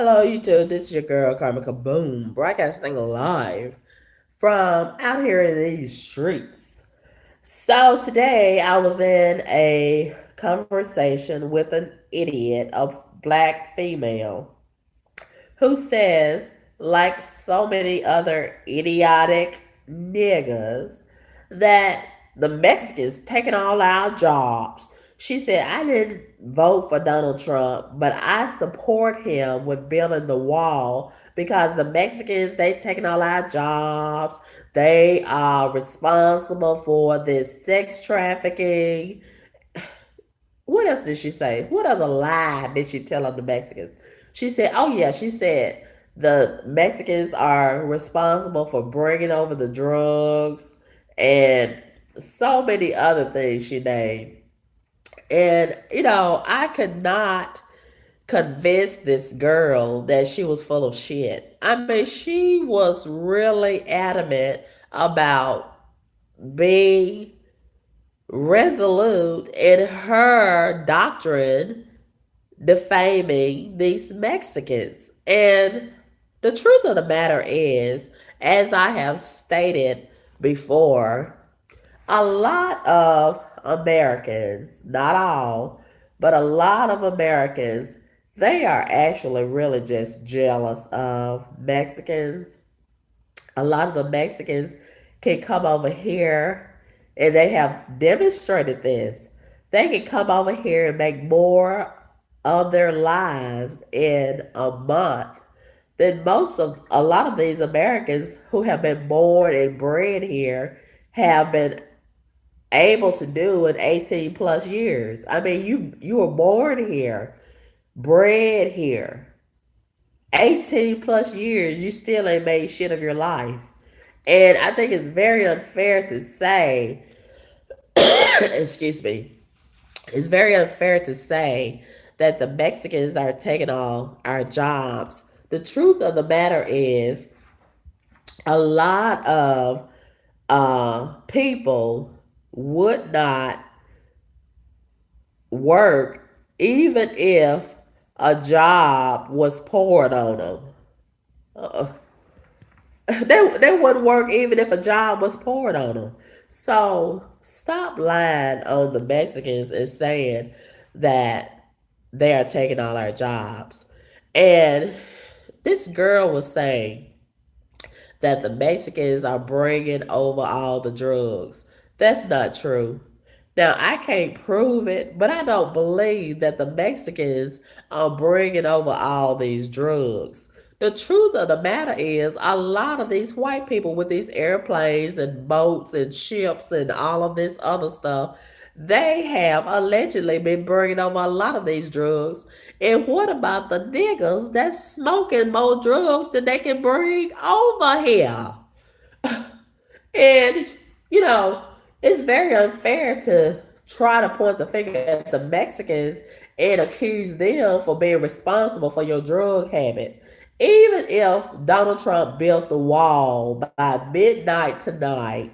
Hello, YouTube. This is your girl, Karmika Boom, broadcasting live from out here in these streets. So, today I was in a conversation with an idiot, a black female, who says, like so many other idiotic niggas, that the Mexicans taking all our jobs. She said, I didn't vote for Donald Trump, but I support him with building the wall because the Mexicans, they taking all our jobs. They are responsible for this sex trafficking. What else did she say? What other lie did she tell on the Mexicans? She said, oh, yeah, she said the Mexicans are responsible for bringing over the drugs and so many other things she named. And, I could not convince this girl that she was full of shit. I mean, she was really adamant about being resolute in her doctrine defaming these Mexicans. And the truth of the matter is, as I have stated before, a lot of Americans, not all, but a lot of Americans, they are actually really just jealous of Mexicans. A lot of the Mexicans can come over here, and they have demonstrated this. They can come over here and make more of their lives in a month than most of a lot of these Americans who have been born and bred here have been able to do in 18 plus years. I mean, you were born here, bred here. 18 plus years, you still ain't made shit of your life. And I think it's very unfair to say, excuse me, it's very unfair to say that the Mexicans are taking all our jobs. The truth of the matter is, a lot of people would not work even if a job was poured on them. Uh, they wouldn't work even if a job was poured on them. So stop lying on the Mexicans and saying that they are taking all our jobs. And this girl was saying that the Mexicans are bringing over all the drugs. That's not true. Now, I can't prove it, but I don't believe that the Mexicans are bringing over all these drugs. The truth of the matter is, a lot of these white people with these airplanes and boats and ships and all of this other stuff, they have allegedly been bringing over a lot of these drugs. And what about the niggas that's smoking more drugs than they can bring over here? And, you know, it's very unfair to try to point the finger at the Mexicans and accuse them for being responsible for your drug habit. Even if Donald Trump built the wall by midnight tonight,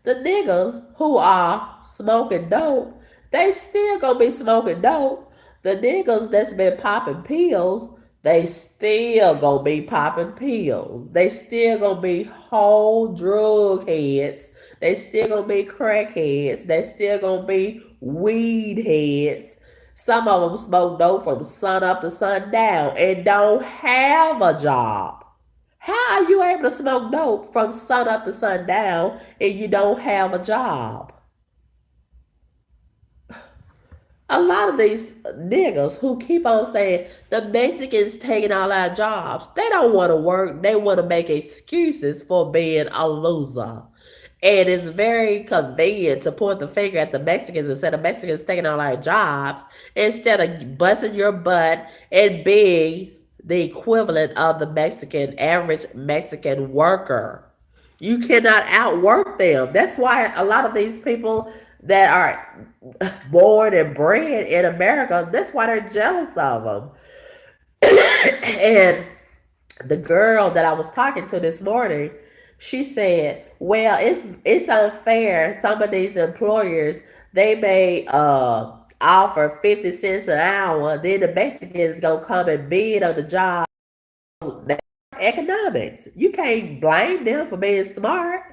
the niggas who are smoking dope, they still gonna be smoking dope. The niggas that's been popping pills, they still gonna be popping pills. They still gonna be whole drug heads. They still gonna be crack heads. They still gonna be weed heads. Some of them smoke dope from sun up to sundown and don't have a job. How are you able to smoke dope from sun up to sundown and you don't have a job? A lot of these niggas who keep on saying the Mexicans taking all our jobs, they don't want to work. They want to make excuses for being a loser. And it's very convenient to point the finger at the Mexicans and say the Mexicans taking all our jobs instead of busting your butt and being the equivalent of the Mexican, average Mexican worker. You cannot outwork them. That's why a lot of these people that are born and bred in America, that's why they're jealous of them. And the girl that I was talking to this morning, she said, "Well, it's unfair. Some of these employers they may offer 50 cents an hour, then the Mexicans gonna come and bid on the job. They economics. You can't blame them for being smart.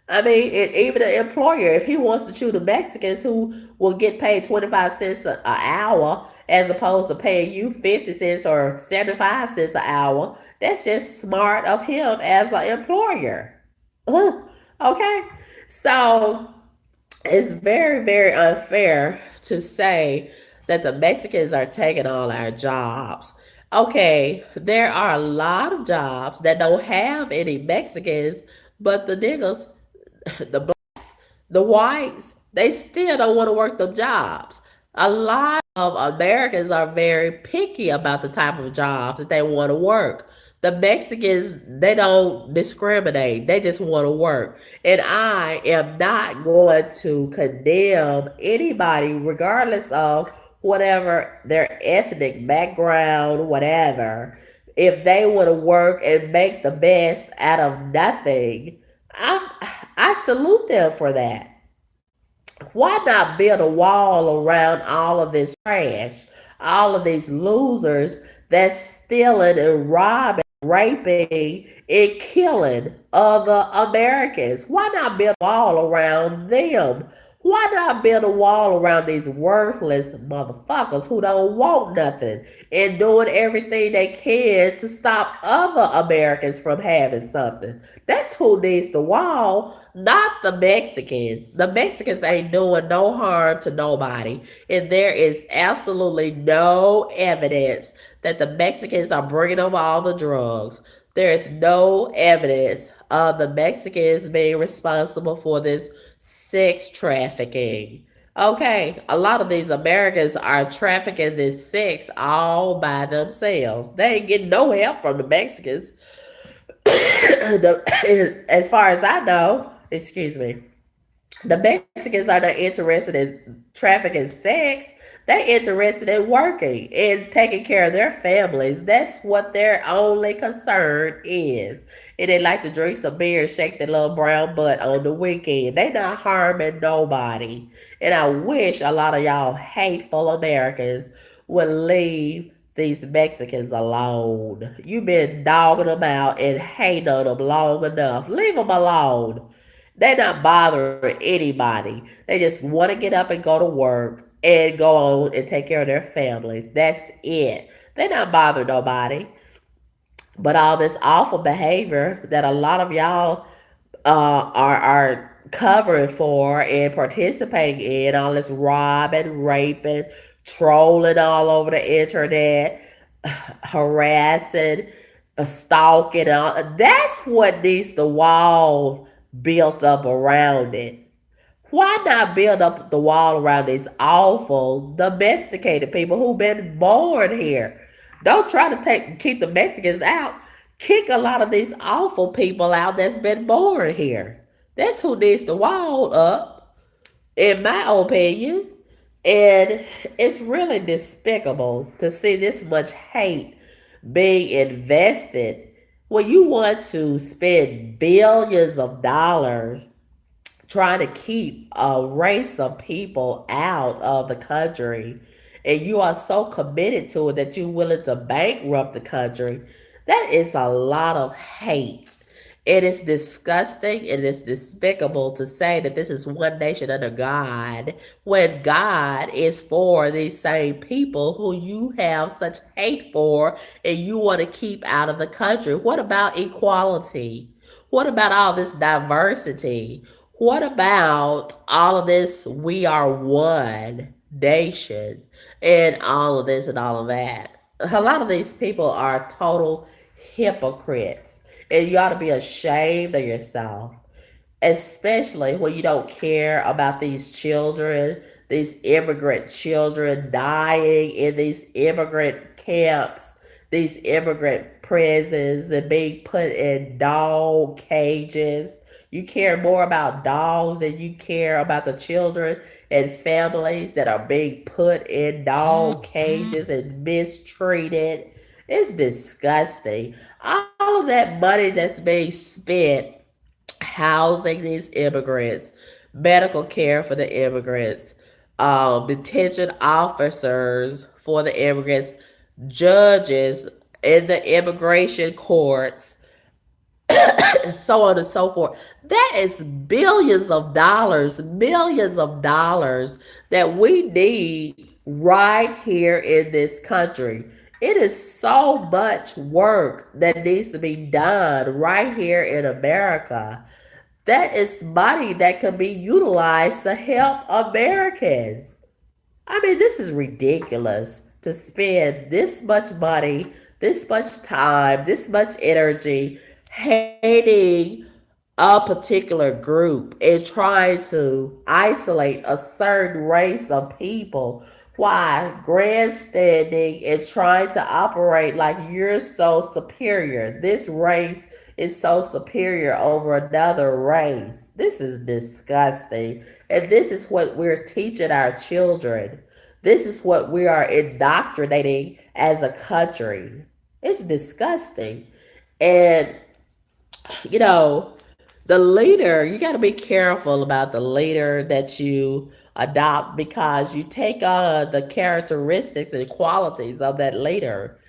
I mean, even the employer, if he wants to choose the Mexicans who will get paid 25 cents an hour as opposed to paying you 50 cents or 75 cents an hour, that's just smart of him as an employer. Okay? So it's very, very unfair to say that the Mexicans are taking all our jobs. Okay, there are a lot of jobs that don't have any Mexicans, but the niggas, the the whites, they still don't want to work them jobs. A lot of Americans are very picky about the type of jobs that they want to work. The Mexicans, they don't discriminate. They just want to work. And I am not going to condemn anybody, regardless of whatever their ethnic background, whatever. If they want to work and make the best out of nothing, I salute them for that. Why not build a wall around all of this trash, all of these losers that's stealing and robbing, raping, and killing other Americans? Why not build a wall around them? Why not build a wall around these worthless motherfuckers who don't want nothing and doing everything they can to stop other Americans from having something? That's who needs the wall, not the Mexicans. The Mexicans ain't doing no harm to nobody. And there is absolutely no evidence that the Mexicans are bringing them all the drugs. There is no evidence of the Mexicans being responsible for this sex trafficking. Okay, a lot of these Americans are trafficking this sex all by themselves. They ain't getting no help from the Mexicans. As far as I know, excuse me, the Mexicans are not interested in trafficking sex. They're interested in working and taking care of their families. That's what their only concern is. And they like to drink some beer and shake their little brown butt on the weekend. They not harming nobody. And I wish a lot of y'all hateful Americans would leave these Mexicans alone. You've been dogging them out and hating on them long enough. Leave them alone. They're not bothering anybody. They just want to get up and go to work and go on and take care of their families. That's it. They're not bothering nobody. But all this awful behavior that a lot of y'all are covering for and participating in, all this robbing, raping, trolling all over the internet, harassing, stalking, all that's what needs the wall built up around it. Why not build up the wall around these awful domesticated people who've been born here? Don't try to keep the Mexicans out. Kick a lot of these awful people out that's been born here. That's who needs the wall up, in my opinion. And it's really despicable to see this much hate being invested when you want to spend billions of dollars trying to keep a race of people out of the country, and you are so committed to it that you're willing to bankrupt the country. That is a lot of hate. It is disgusting and it's despicable to say that this is one nation under God when God is for these same people who you have such hate for and you want to keep out of the country. What about equality? What about all this diversity? What about all of this? We are one nation and all of this and all of that. A lot of these people are total hypocrites, and you ought to be ashamed of yourself, especially when you don't care about these children, these immigrant children dying in these immigrant camps, these immigrant prisons, and being put in dog cages. You care more about dogs than you care about the children and families that are being put in dog cages and mistreated. It's disgusting. All of that money that's being spent housing these immigrants, medical care for the immigrants, detention officers for the immigrants, judges in the immigration courts, so on and so forth. That is billions of dollars, millions of dollars that we need right here in this country. It is so much work that needs to be done right here in America. That is money that could be utilized to help Americans. I mean, this is ridiculous to spend this much money, this much time, this much energy hating a particular group and trying to isolate a certain race of people. Why? Grandstanding and trying to operate like you're so superior. This race is so superior over another race. This is disgusting. And this is what we're teaching our children. This is what we are indoctrinating as a country. It's disgusting. And, you know, the leader, you got to be careful about the leader that you adopt because you take on the characteristics and qualities of that leader.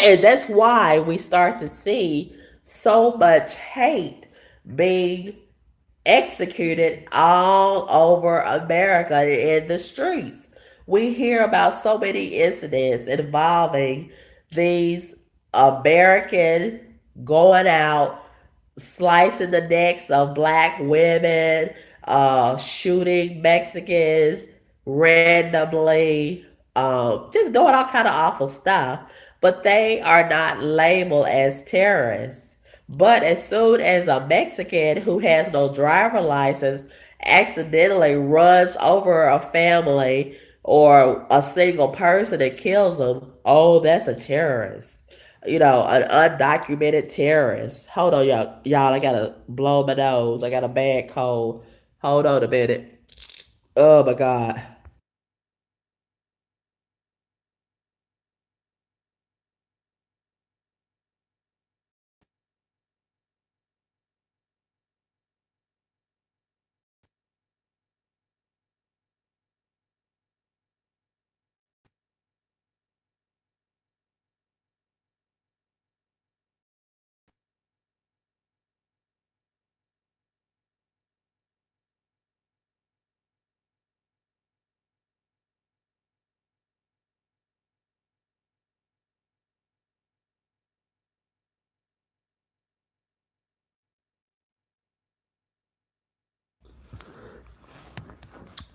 And that's why we start to see so much hate being executed all over America in the streets. We hear about so many incidents involving these American going out slicing the necks of black women, shooting Mexicans randomly, just doing all kind of awful stuff. But they are not labeled as terrorists. But as soon as a Mexican who has no driver license accidentally runs over a family or a single person and kills them, oh, that's a terrorist. You know, an undocumented terrorist. Hold on, y'all. I gotta blow my nose. I got a bad cold. Hold on a minute. Oh my god.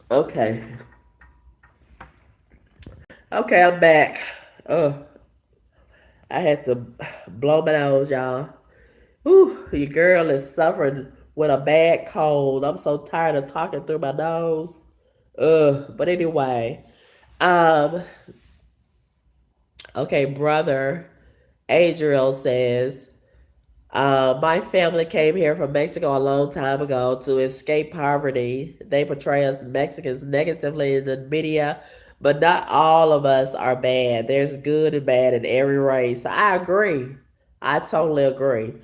Okay. Okay, I'm back. Oh, I had to blow my nose, y'all. Ooh, your girl is suffering with a bad cold. I'm so tired of talking through my nose. But anyway, um, okay, brother Adriel says, my family came here from Mexico a long time ago to escape poverty. They portray us Mexicans negatively in the media, but not all of us are bad. There's good and bad in every race. I agree. I totally agree.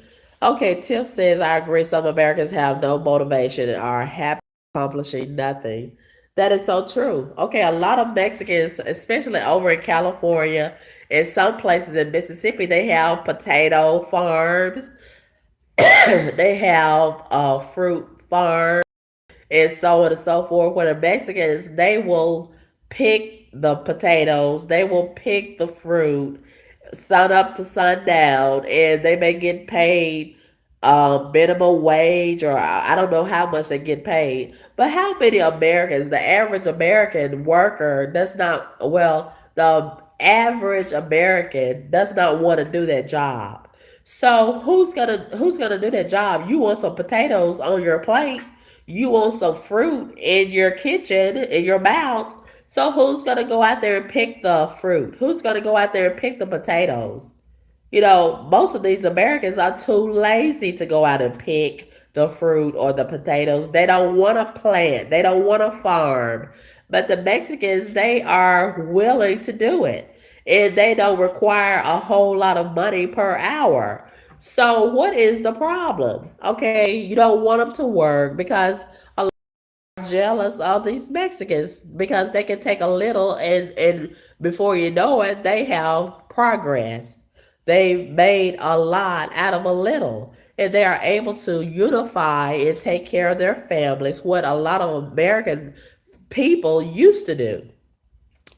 Okay, Tiff says, I agree. Some Americans have no motivation and are happy accomplishing nothing. That is so true. Okay, a lot of Mexicans, especially over in California, in some places in Mississippi, they have potato farms. They have fruit farms and so on and so forth. Where the Mexicans, they will pick the potatoes, they will pick the fruit, sun up to sundown, and they may get paid minimum wage, or I don't know how much they get paid. But how many Americans, the average American worker, does not, well, the average American does not want to do that job. So who's gonna do that job? You want some potatoes on your plate. You want some fruit in your kitchen, in your mouth. So who's gonna go out there and pick the fruit? Who's gonna go out there and pick the potatoes? You know, most of these Americans are too lazy to go out and pick the fruit or the potatoes. They don't want to plant, they don't want to farm. But the Mexicans, they are willing to do it. And they don't require a whole lot of money per hour. So, what is the problem? Okay, you don't want them to work because jealous of these Mexicans because they can take a little and before you know it, they have progress. They made a lot out of a little. And they are able to unify and take care of their families, what a lot of American people used to do,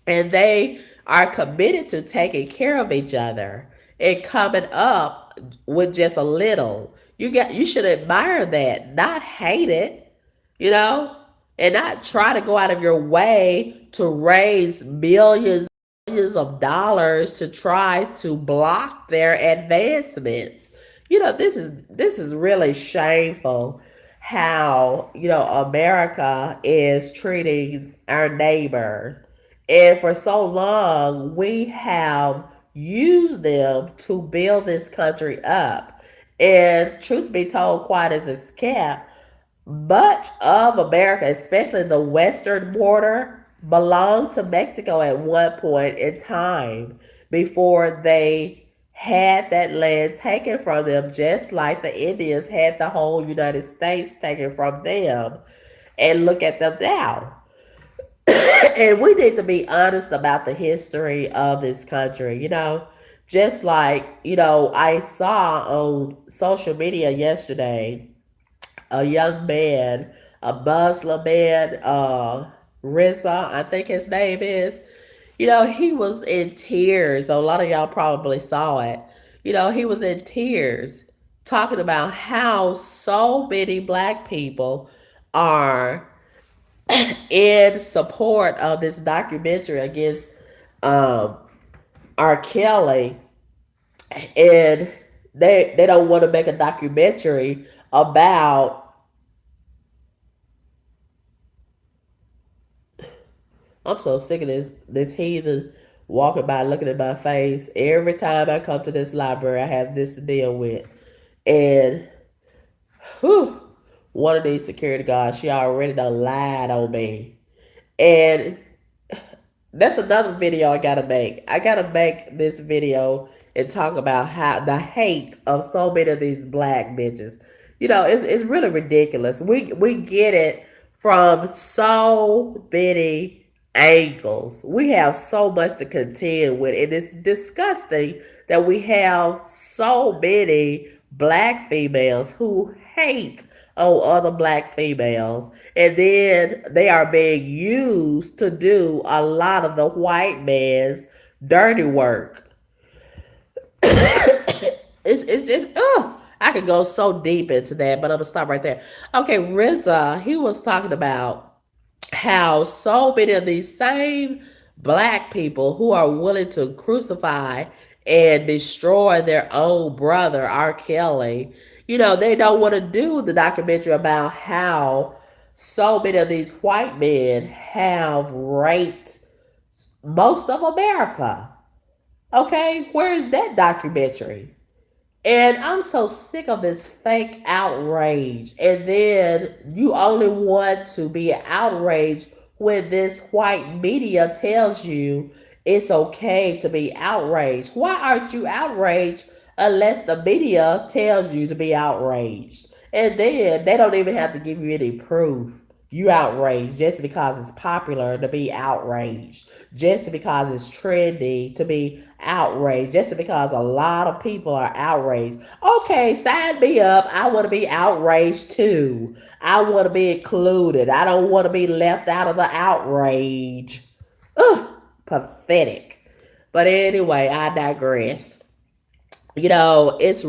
and they are committed to taking care of each other and coming up with just a little. You should admire that, not hate it, you know, and not try to go out of your way to raise millions of dollars to try to block their advancements. This is really shameful how, America is treating our neighbors. And for so long, we have used them to build this country up. And truth be told, quiet as it's kept, much of America, especially the western border, belonged to Mexico at one point in time before they had that land taken from them, just like the Indians had the whole United States taken from them. And look at them now. And we need to be honest about the history of this country, just like, I saw on social media yesterday a young man, a Muslim man, Rizza, I think his name is. He was in tears. A lot of y'all probably saw it. He was in tears talking about how so many black people are in support of this documentary against um, R. Kelly, and they don't want to make a documentary about. I'm so sick of this heathen walking by looking at my face. Every time I come to this library, I have this to deal with. And whew, one of these security guards, she already done lied on me. And that's another video I gotta make. I gotta make this video and talk about how the hate of so many of these black bitches. It's really ridiculous. We get it from so many angles. We have so much to contend with, and it's disgusting that we have so many black females who hate on other black females, and then they are being used to do a lot of the white man's dirty work. It's just I could go so deep into that, but I'm gonna stop right there. Okay, Rizza, he was talking about how so many of these same black people who are willing to crucify and destroy their own brother, R. Kelly, they don't want to do the documentary about how so many of these white men have raped most of America. Okay, where is that documentary? And I'm so sick of this fake outrage. And then you only want to be outraged when this white media tells you it's okay to be outraged. Why aren't you outraged unless the media tells you to be outraged? And then they don't even have to give you any proof. You outraged just because it's popular to be outraged, just because it's trendy to be outraged, just because a lot of people are outraged. Okay, sign me up. I want to be outraged too. I want to be included. I don't want to be left out of the outrage. Ugh, pathetic. But anyway, I digress. It's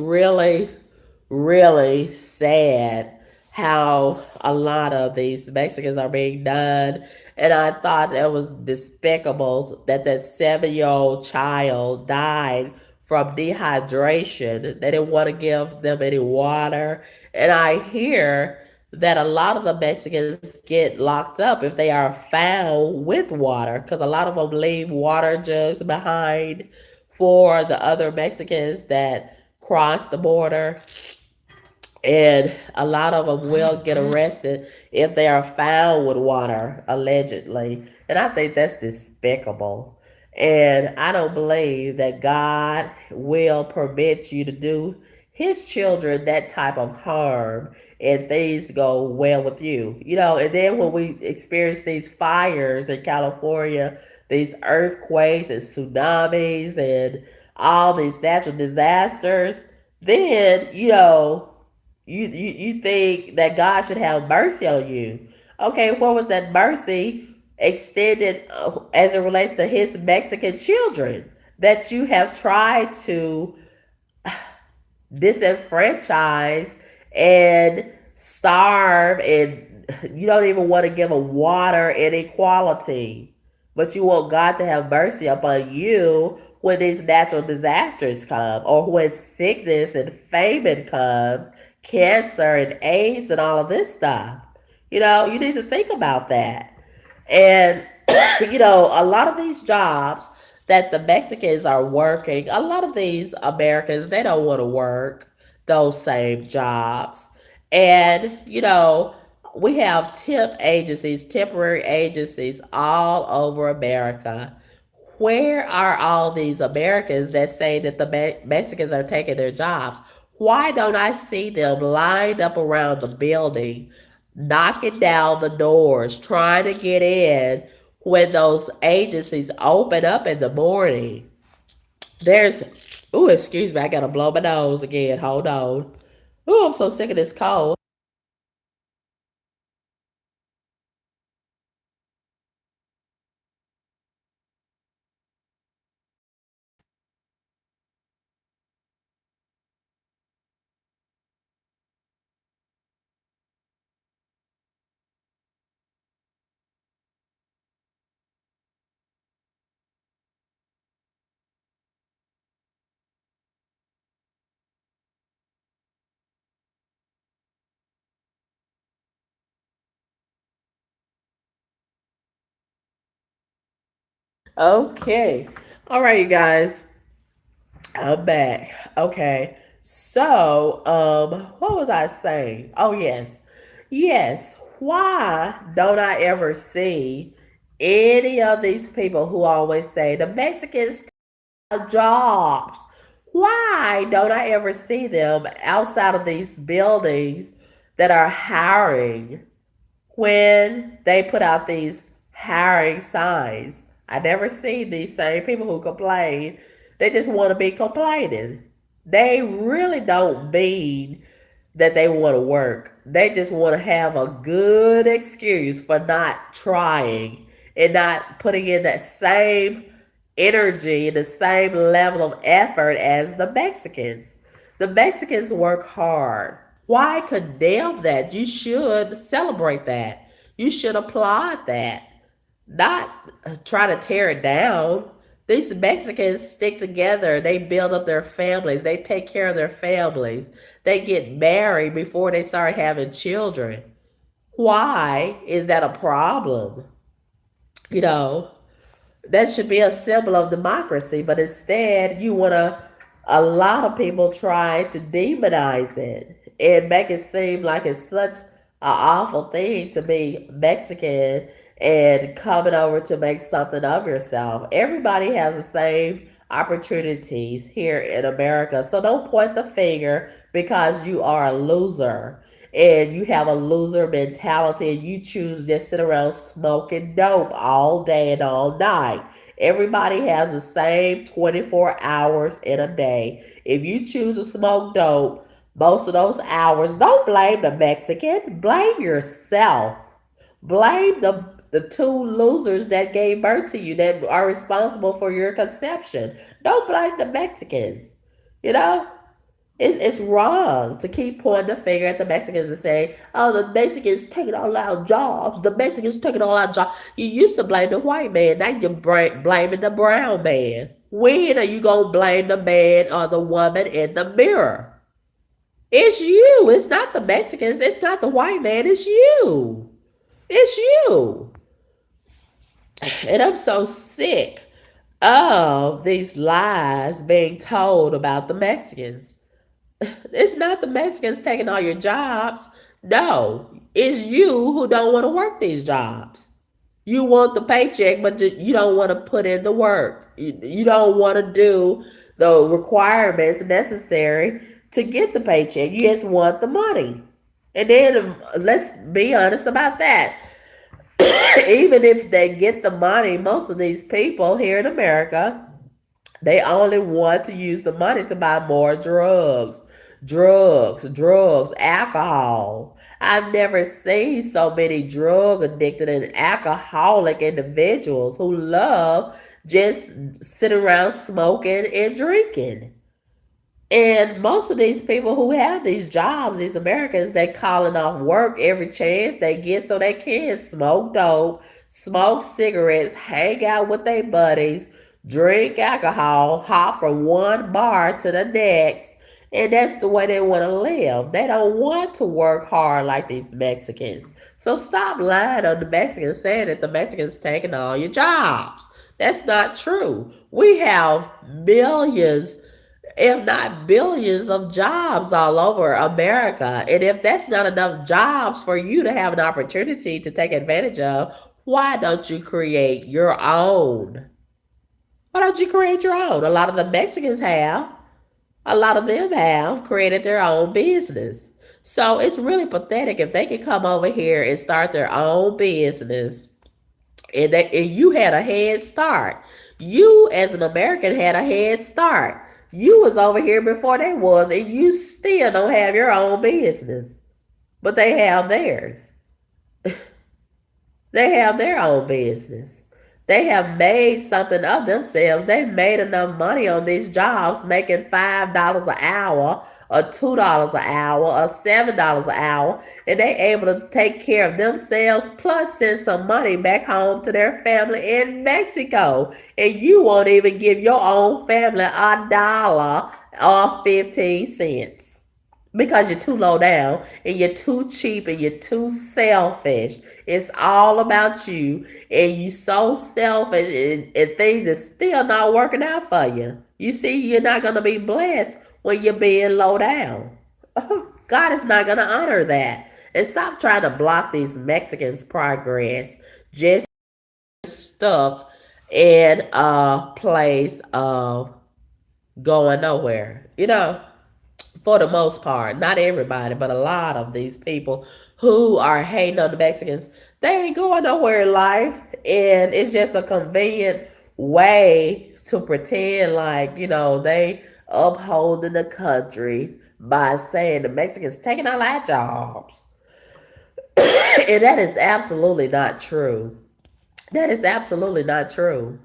really sad how a lot of these Mexicans are being done. And I thought it was despicable that that 7-year old child died from dehydration. They didn't want to give them any water. And I hear that a lot of the Mexicans get locked up if they are found with water because a lot of them leave water jugs behind for the other Mexicans that cross the border, and a lot of them will get arrested if they are found with water, allegedly. And I think that's despicable. And I don't believe that God will permit you to do his children that type of harm and things go well with you. You know, and then when we experience these fires in California, these earthquakes and tsunamis and all these natural disasters, then, you think that God should have mercy on you. Okay, what was that mercy extended as it relates to his Mexican children that you have tried to disenfranchise and starve, and you don't even want to give them water and equality, but you want God to have mercy upon you when these natural disasters come, or when sickness and famine comes, cancer and AIDS and all of this stuff. You need to think about that. And, a lot of these jobs that the Mexicans are working, a lot of these Americans, they don't want to work those same jobs. And, we have temporary agencies all over America. Where are all these Americans that say that the Mexicans are taking their jobs? Why don't I see them lined up around the building, knocking down the doors, trying to get in when those agencies open up in the morning? There's, oh, excuse me, I gotta blow my nose again. Hold on. Oh, I'm so sick of this cold. Okay. All right, you guys. I'm back. Okay. So, what was I saying? Oh, yes. Yes. Why don't I ever see any of these people who always say the Mexicans have jobs? Why don't I ever see them outside of these buildings that are hiring when they put out these hiring signs? I never see these same people who complain. They just want to be complaining. They really don't mean that they want to work. They just want to have a good excuse for not trying and not putting in that same energy and the same level of effort as the Mexicans. The Mexicans work hard. Why condemn that? You should celebrate that. You should applaud that, not try to tear it down. These Mexicans stick together. They build up their families. They take care of their families. They get married before they start having children. Why is that a problem? You know, that should be a symbol of democracy, but instead you want to, a lot of people try to demonize it and make it seem like it's such an awful thing to be Mexican and coming over to make something of yourself. Everybody has the same opportunities here in America, so don't point the finger because you are a loser and you have a loser mentality and you choose just sit around smoking dope all day and all night. Everybody has the same 24 hours in a day. If you choose to smoke dope most of those hours, don't blame the Mexican, blame yourself. Blame the two losers that gave birth to you that are responsible for your conception. Don't blame the Mexicans. You know? It's wrong to keep pointing the finger at the Mexicans and say, oh, the Mexicans taking all our jobs. The Mexicans taking all our jobs. You used to blame the white man. Now you're blaming the brown man. When are you going to blame the man or the woman in the mirror? It's you. It's not the Mexicans. It's not the white man. It's you. It's you. And I'm so sick of these lies being told about the Mexicans. It's not the Mexicans taking all your jobs. No, it's you who don't want to work these jobs. You want the paycheck, but you don't want to put in the work. You don't want to do the requirements necessary to get the paycheck. You just want the money. And then let's be honest about that. Even if they get the money, most of these people here in America, they only want to use the money to buy more drugs, alcohol. I've never seen so many drug addicted and alcoholic individuals who love just sitting around smoking and drinking. And most of these people who have these jobs, these Americans, they calling off work every chance they get so they can smoke dope, smoke cigarettes, hang out with their buddies, drink alcohol, hop from one bar to the next. And that's the way they want to live. They don't want to work hard like these Mexicans. So stop lying on the Mexicans saying that the Mexicans taking all your jobs. That's not true. We have millions, if not billions, of jobs all over America. And if that's not enough jobs for you to have an opportunity to take advantage of, why don't you create your own? Why don't you create your own? A lot of the Mexicans have. A lot of them have created their own business. So it's really pathetic if they can come over here and start their own business, and you had a head start. You as an American had a head start. You was over here before they was, and you still don't have your own business, but they have theirs. They have their own business. They have made something of themselves. They made enough money on these jobs, making $5 an hour, or $2 an hour, or $7 an hour, and they able to take care of themselves plus send some money back home to their family in Mexico. And you won't even give your own family $1 or 15 cents because you're too low down and you're too cheap and you're too selfish. It's all about you, and you so selfish, and things is still not working out for you. You see, you're not gonna be blessed when you're being low down. God is not gonna honor that. And stop trying to block these Mexicans' progress. Just stuff in a place of going nowhere. For the most part, not everybody, but a lot of these people who are hating on the Mexicans, they ain't going nowhere in life. And it's just a convenient way to pretend like, they upholding the country by saying the Mexicans taking all our jobs. And that is absolutely not true. That is absolutely not true.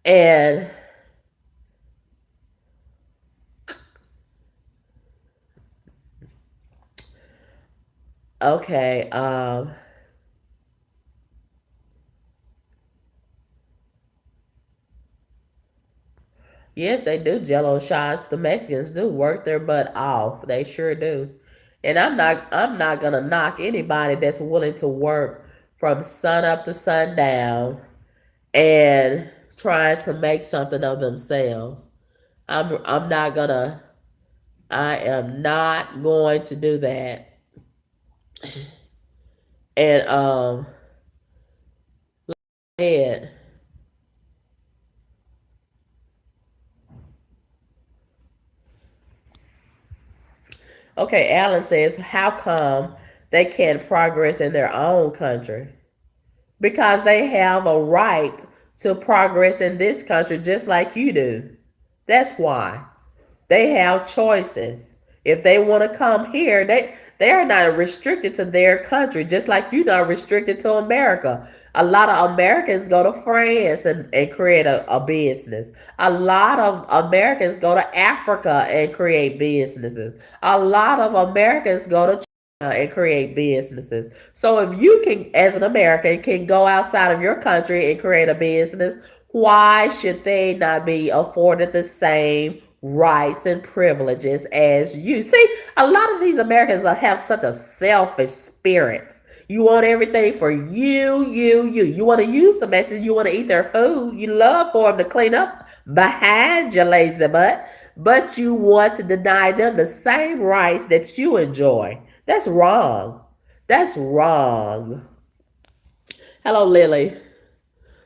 And okay, yes, they do jello shots. The Mexicans do work their butt off. They sure do. And I'm not gonna knock anybody that's willing to work from sun up to sundown and trying to make something of themselves. I'm not gonna I am not going to do that. And and okay, Alan says, how come they can't progress in their own country? Because they have a right to progress in this country just like you do. That's why. They have choices. If they want to come here, they are not restricted to their country, just like you're not restricted to America. A lot of Americans go to France and create a business. A lot of Americans go to Africa and create businesses. A lot of Americans go to and create businesses. So if you can, as an American, can go outside of your country and create a business, why should they not be afforded the same rights and privileges as you? See, a lot of these Americans have such a selfish spirit. You want everything for you. You want to use the message. You want to eat their food. You love for them to clean up behind your lazy butt, but you want to deny them the same rights that you enjoy. That's wrong. That's wrong. Hello, Lily.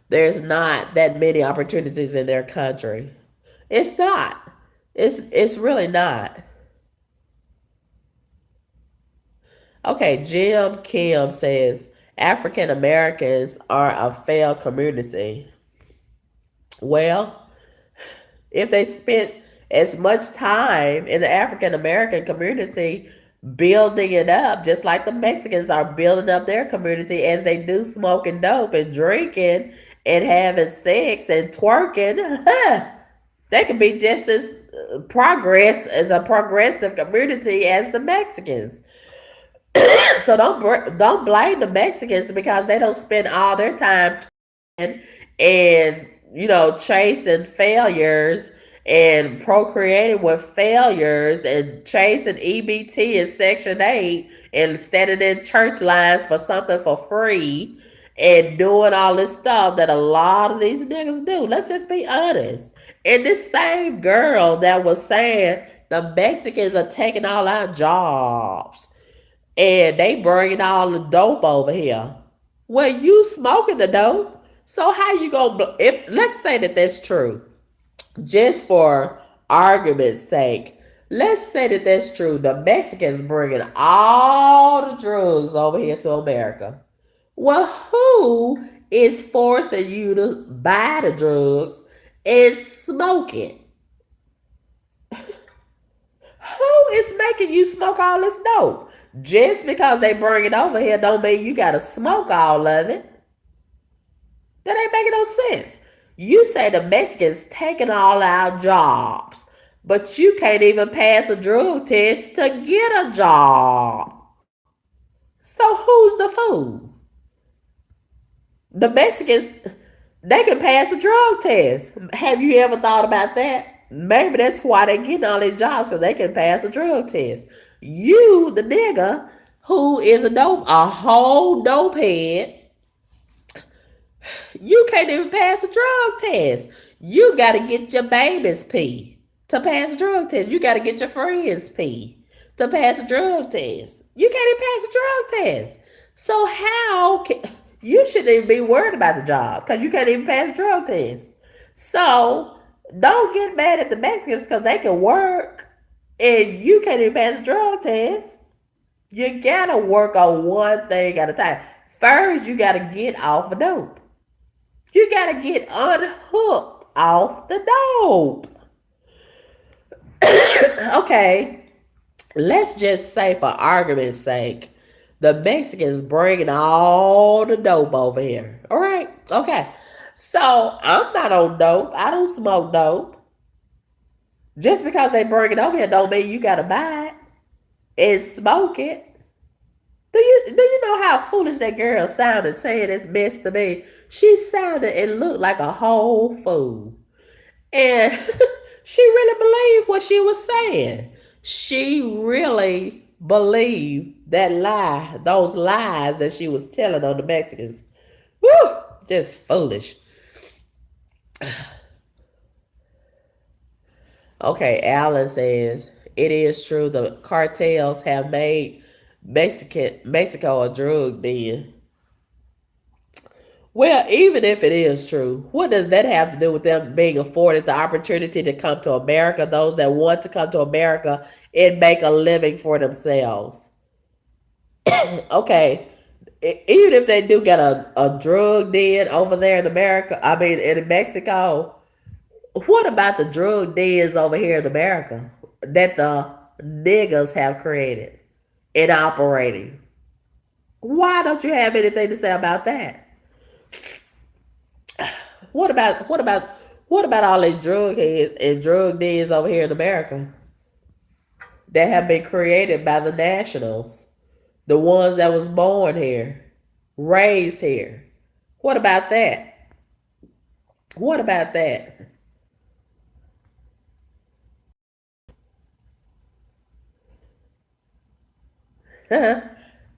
There's not that many opportunities in their country. It's not. It's really not. Okay, Jim Kim says African Americans are a failed community. Well, if they spent as much time in the African American community building it up, just like the Mexicans are building up their community as they do smoking dope and drinking and having sex and twerking, they could be just as progress as a progressive community as the Mexicans. So don't blame the Mexicans because they don't spend all their time and chasing failures and procreating with failures and chasing EBT and Section 8 and standing in church lines for something for free and doing all this stuff that a lot of these niggas do. Let's just be honest. And this same girl that was saying the Mexicans are taking all our jobs and they bringing all the dope over here. Well, you smoking the dope, so how you gonna? If let's say that that's true, just for argument's sake, let's say that that's true. The Mexicans bringing all the drugs over here to America. Well, who is forcing you to buy the drugs and smoke it? Who is making you smoke all this dope? Just because they bring it over here don't mean you gotta smoke all of it. That ain't making no sense. You say the Mexicans taking all our jobs, but you can't even pass a drug test to get a job. So who's the fool? The Mexicans, they can pass a drug test. Have you ever thought about that? Maybe that's why they getting all these jobs because they can pass a drug test. You, the nigga, who is a whole dope head, you can't even pass a drug test. You got to get your baby's pee to pass a drug test. You got to get your friend's pee to pass a drug test. You can't even pass a drug test. So how can you shouldn't even be worried about the job because you can't even pass a drug test. So don't get mad at the Mexicans because they can work and you can't even pass a drug test. You gotta work on one thing at a time. First, you gotta get off of dope. You gotta get unhooked off the dope. Okay, let's just say for argument's sake, the Mexicans bringing all the dope over here. All right, okay. So I'm not on dope. I don't smoke dope. Just because they bring it over here don't mean you gotta buy it and smoke it. Do you know how foolish that girl sounded saying it's best to me? She sounded and looked like a whole fool. And she really believed what she was saying. She really believed that lie, those lies that she was telling on the Mexicans. Woo! Just foolish. Okay, Alan says it is true the cartels have made Mexico a drug den. Well, even if it is true, what does that have to do with them being afforded the opportunity to come to America? Those that want to come to America and make a living for themselves. Okay, even if they do get a drug den over there in America, I mean in Mexico, what about the drug dens over here in America that the niggas have created and operating? Why don't you have anything to say about that? What about what about what about all these drug heads and drug dens over here in America that have been created by the nationals, the ones that was born here, raised here? What about that? What about that?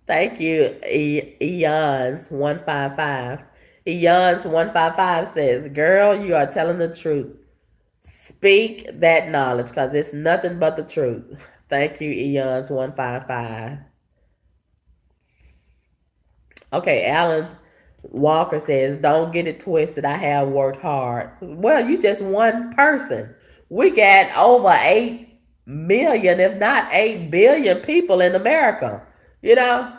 Thank you, Eons155. Eons155 says, "Girl, you are telling the truth. Speak that knowledge, cause it's nothing but the truth." Thank you, Eons155. Okay, Alan Walker says, "Don't get it twisted. I have worked hard." Well, you just one person. We got over 8 million, if not 8 billion people in America. you know?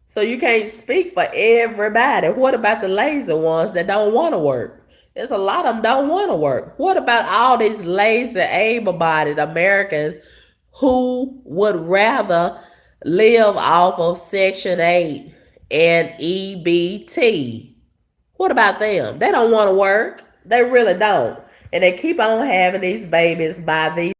So you can't speak for everybody. What about the lazy ones that don't want to work? There's a lot of them don't want to work. What about all these lazy, able-bodied Americans who would rather live off of Section 8 and EBT? What about them? They don't want to work. They really don't. And they keep on having these babies by these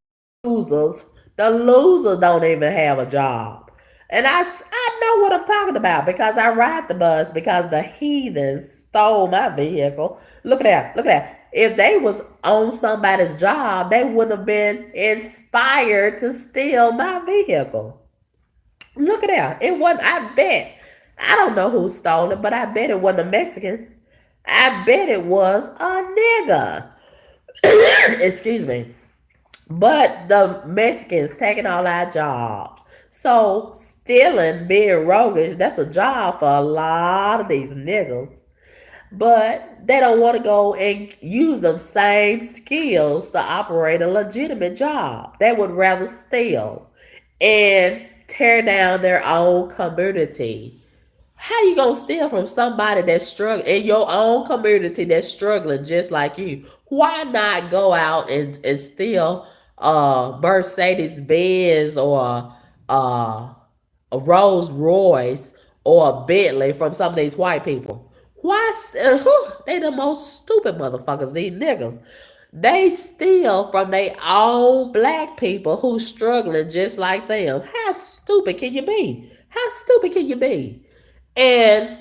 losers. The losers don't even have a job. And I know what I'm talking about because I ride the bus because the heathens stole my vehicle. Look at that. Look at that. If they was on somebody's job, they wouldn't have been inspired to steal my vehicle. Look at that. It wasn't, I bet. I don't know who stole it, but I bet it wasn't a Mexican. I bet it was a nigga. Excuse me. But the Mexicans taking all our jobs. So stealing, being roguish, that's a job for a lot of these niggas. But they don't want to go and use them same skills to operate a legitimate job. They would rather steal and tear down their own community. How you gonna steal from somebody that's struggling in your own community that's struggling just like you? Why not go out and steal Mercedes Benz or uh, a Rolls Royce or a Bentley from some of these white people? Why? They the most stupid motherfuckers. These niggas. They steal from their own black people who's struggling just like them. How stupid can you be? How stupid can you be? And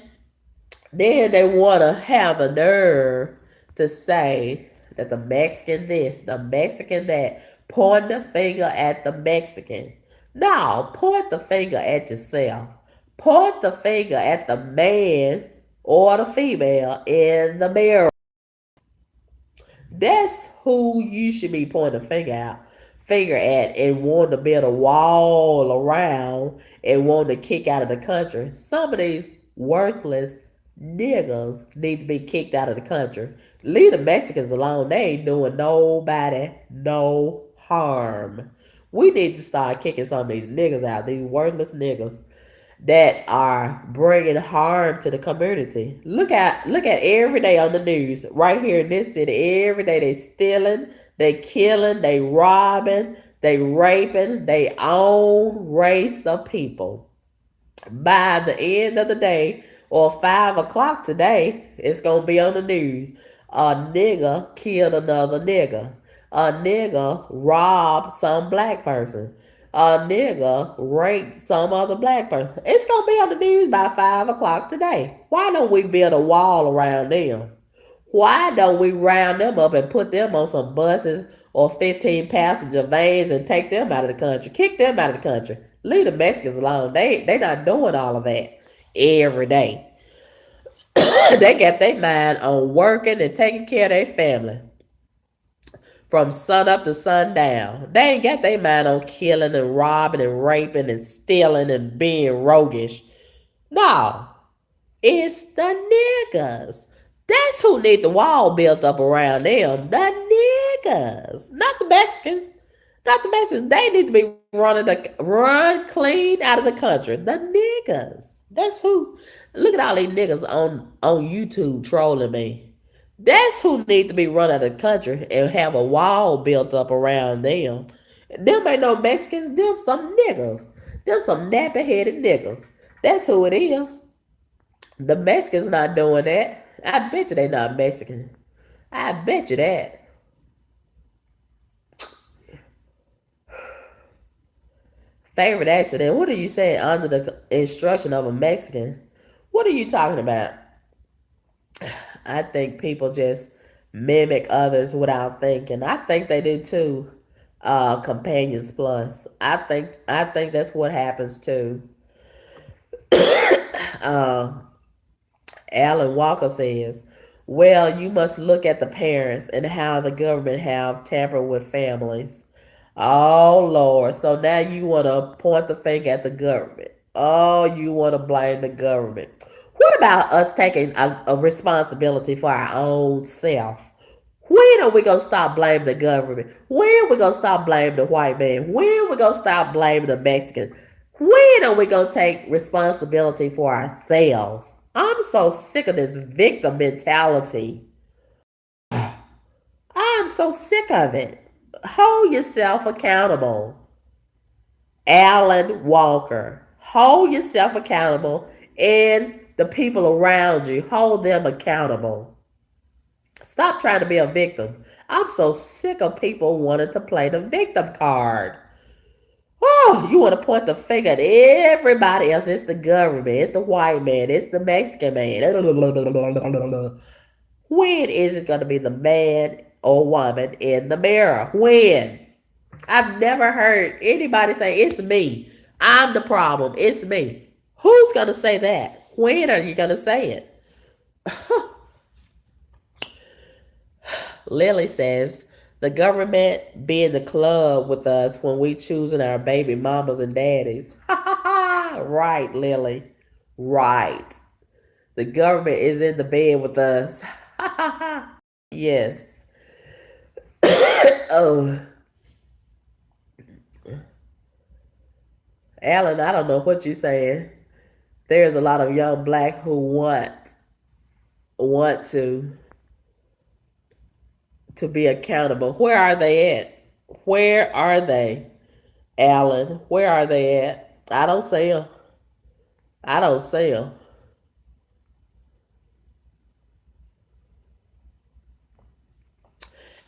then they want to have a nerve to say that the Mexican this, the Mexican that, point the finger at the Mexican. No, point the finger at yourself. Point the finger at the man or the female in the mirror. That's who you should be pointing the finger at and want to build a wall around and want to kick out of the country. Some of these worthless niggas need to be kicked out of the country. Leave the Mexicans alone. They ain't doing nobody no harm. We need to start kicking some of these niggas out, these worthless niggas that are bringing harm to the community. Look at every day on the news right here in this city. Every day they stealing, they killing, they robbing, they raping they own race of people. By the end of the day or 5 o'clock today, it's gonna be on the news. A nigga killed another nigga. A nigga robbed some black person. A nigga raped some other black person. It's gonna be on the news by 5 o'clock today. Why don't we build a wall around them? Why don't we round them up and put them on some buses or 15 passenger vans and take them out of the country? Kick them out of the country. Leave the Mexicans alone. They not doing all of that every day. They got their mind on working and taking care of their family from sun up to sundown. They ain't got their mind on killing and robbing and raping and stealing and being roguish. No, it's the niggas. That's who need the wall built up around them. The niggas, not the Mexicans. Not the Mexicans. They need to be run clean out of the country. The niggas. That's who. Look at all these niggas on YouTube trolling me. That's who need to be run out of the country and have a wall built up around them. Them ain't no Mexicans. Them some niggas. Them some nappy headed niggas. That's who it is. The Mexicans not doing that. I bet you they not Mexican. I bet you that. Favorite accident. What are you saying under the instruction of a Mexican? What are you talking about? I think people just mimic others without thinking. I think they do too. Companions Plus. I think that's what happens too. Alan Walker says, well, you must look at the parents and how the government have tampered with families. Oh, Lord. So now you want to point the finger at the government. Oh, you want to blame the government. What about us taking a responsibility for our own self? When are we going to stop blaming the government? When are we going to stop blaming the white man? When are we going to stop blaming the Mexican? When are we going to take responsibility for ourselves? I'm so sick of this victim mentality. I'm so sick of it. Hold yourself accountable. Alan Walker. Hold yourself accountable and the people around you, hold them accountable. Stop trying to be a victim. I'm so sick of people wanting to play the victim card. Oh, you want to point the finger at everybody else. It's the government. It's the white man. It's the Mexican man. When is it going to be the man or woman in the mirror? When? I've never heard anybody say, it's me. I'm the problem. It's me. Who's going to say that? When are you going to say it? Lily says, the government be in the club with us when we choosing our baby mamas and daddies. Right, Lily. Right. The government is in the bed with us. Yes. Oh, Alan, I don't know what you're saying. There's a lot of young black who want to be accountable. Where are they at? Where are they, Alan? Where are they at? I don't see them. I don't see them.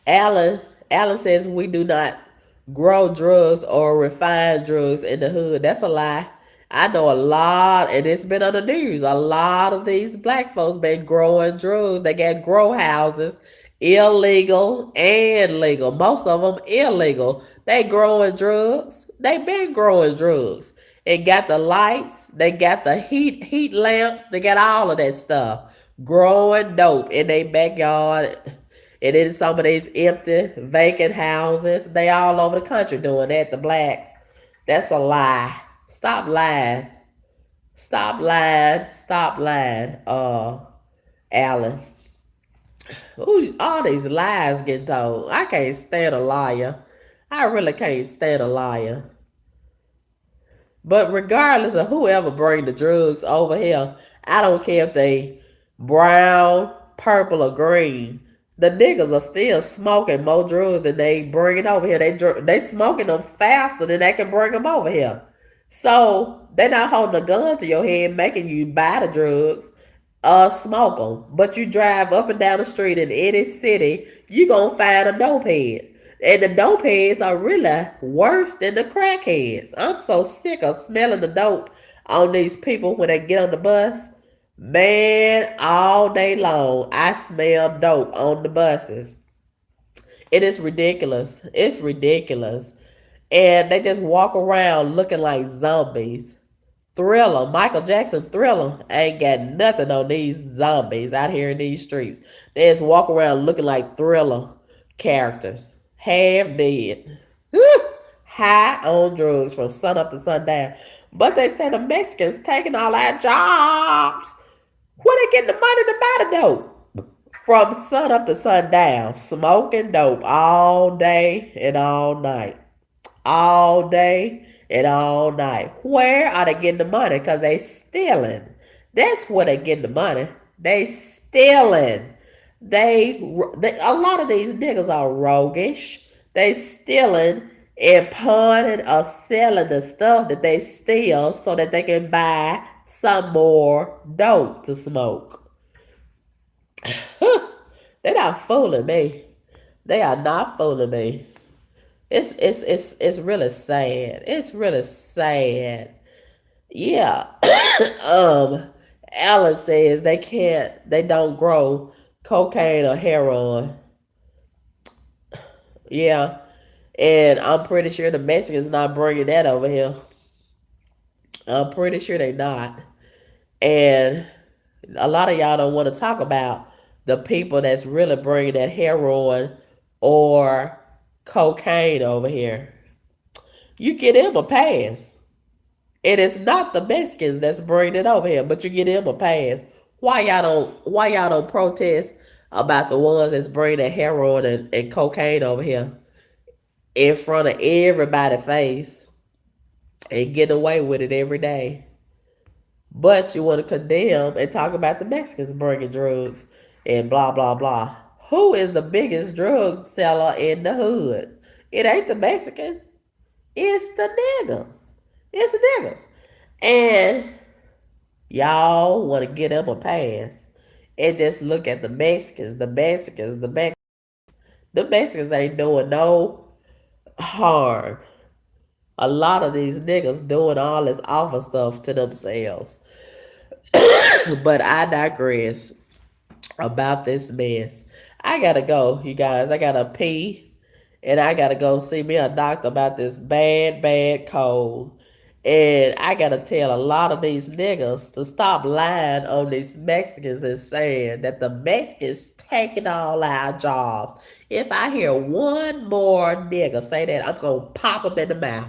Alan Alan says we do not grow drugs or refine drugs in the hood. That's a lie. I know a lot, and it's been on the news. A lot of these black folks been growing drugs. They got grow houses, illegal and legal. Most of them illegal. They growing drugs. They been growing drugs. It got the lights. They got the heat lamps. They got all of that stuff. Growing dope in their backyard. And in some of these empty, vacant houses, they all over the country doing that. The blacks. That's a lie. Stop lying. Stop lying. Stop lying. Alan. Ooh, all these lies get told. I can't stand a liar. I really can't stand a liar. But regardless of whoever bring the drugs over here, I don't care if they brown, purple, or green. The niggas are still smoking more drugs than they bringing over here. They smoking them faster than they can bring them over here. So they're not holding a gun to your head, making you buy the drugs, smoke them. But you drive up and down the street in any city, you gonna find a dope head. And the dope heads are really worse than the crackheads. I'm so sick of smelling the dope on these people when they get on the bus. Man, all day long, I smell dope on the buses. It is ridiculous. It's ridiculous. And they just walk around looking like zombies. Thriller, Michael Jackson Thriller ain't got nothing on these zombies out here in these streets. They just walk around looking like Thriller characters, half dead, high on drugs from sun up to sundown. But they say the Mexicans taking all our jobs. Where they getting the money to buy the dope? From sun up to sundown, smoking dope all day and all night, all day and all night. Where are they getting the money? Because they stealing. That's where they getting the money. They stealing. They a lot of these niggas are roguish. They stealing and pawning or selling the stuff that they steal so that they can buy some more dope to smoke. They're not fooling me. They are not fooling me. It's really sad. It's really sad. Yeah. um Alan says they don't grow cocaine or heroin. Yeah. And I'm pretty sure the Mexicans not bringing that over here. I'm pretty sure they not. And a lot of y'all don't want to talk about the people that's really bringing that heroin or cocaine over here. You get them a pass. And it's not the Mexicans that's bringing it over here, but you get them a pass. Why y'all don't protest about the ones that's bringing heroin and cocaine over here in front of everybody's face? and getting away with it every day. But you want to condemn and talk about the Mexicans bringing drugs and blah, blah, blah. Who is the biggest drug seller in the hood? It ain't the Mexican. It's the niggas. It's the niggas. And y'all want to get them a pass and just look at the Mexicans, the Mexicans, the Mexicans. The Mexicans ain't doing no harm. A lot of these niggas doing all this awful stuff to themselves. But I digress about this mess. I gotta go, you guys. I gotta pee. And I gotta go see me a doctor about this bad, bad cold. And I gotta tell a lot of these niggas to stop lying on these Mexicans and saying that the Mexicans taking all our jobs. If I hear one more nigga say that, I'm gonna pop him in the mouth.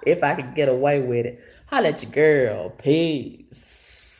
If I can get away with it. Holla at your girl. Peace.